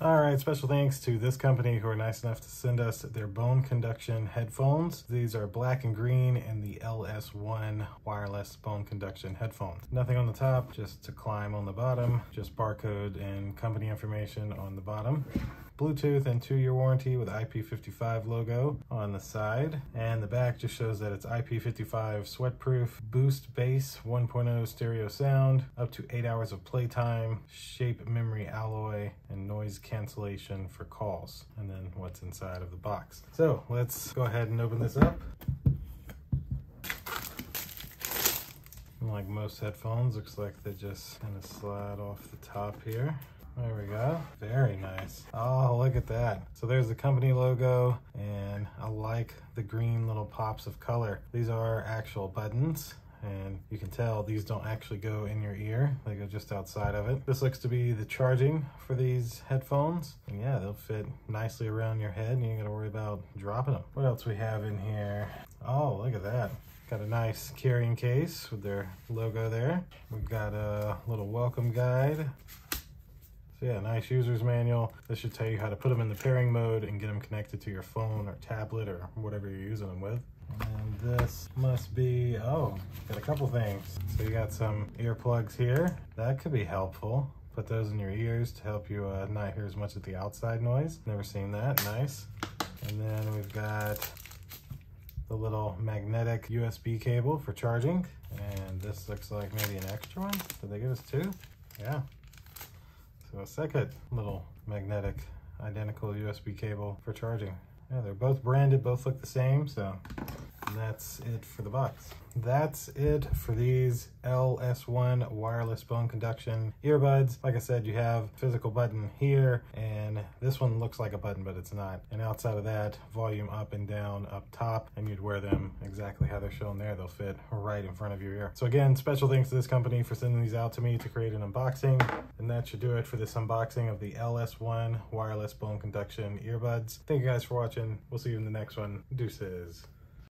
All right, special thanks to this company who are nice enough to send us their bone conduction headphones. These are black and green and the LS1 wireless bone conduction headphones. Nothing on the top, just to climb on the bottom, just barcode and company information on the bottom. Bluetooth and 2-year warranty with IP55 logo on the side. And the back just shows that it's IP55 sweatproof, boost bass 1.0 stereo sound, up to 8 hours of playtime, shape memory alloy, and noise cancellation for calls. And then what's inside of the box. So let's go ahead and open this up. Like most headphones, looks like they just kind of slide off the top here. There we go. Very nice. Oh, look at that. So there's the company logo, and I like the green little pops of color. These are actual buttons, and you can tell these don't actually go in your ear. They go just outside of it. This looks to be the charging for these headphones. And yeah, they'll fit nicely around your head, and you ain't gotta worry about dropping them. What else we have in here? Oh, look at that. Got a nice carrying case with their logo there. We've got a little welcome guide. So yeah, nice user's manual. This should tell you how to put them in the pairing mode and get them connected to your phone or tablet or whatever you're using them with. And this must be, oh, got a couple things. So you got some earplugs here. That could be helpful. Put those in your ears to help you not hear as much of the outside noise. Never seen that, nice. And then we've got the little magnetic USB cable for charging. And this looks like maybe an extra one. Did they give us two? Yeah. So a second little magnetic identical USB cable for charging. Yeah, they're both branded, both look the same, so that's it for the box. That's it for these LS1 wireless bone conduction earbuds. Like I said, you have a physical button here, and this one looks like a button, but it's not. And outside of that, volume up and down up top, and you'd wear them exactly how they're shown there. They'll fit right in front of your ear. So again, special thanks to this company for sending these out to me to create an unboxing. And that should do it for this unboxing of the LS1 wireless bone conduction earbuds. Thank you guys for watching. We'll see you in the next one. Deuces.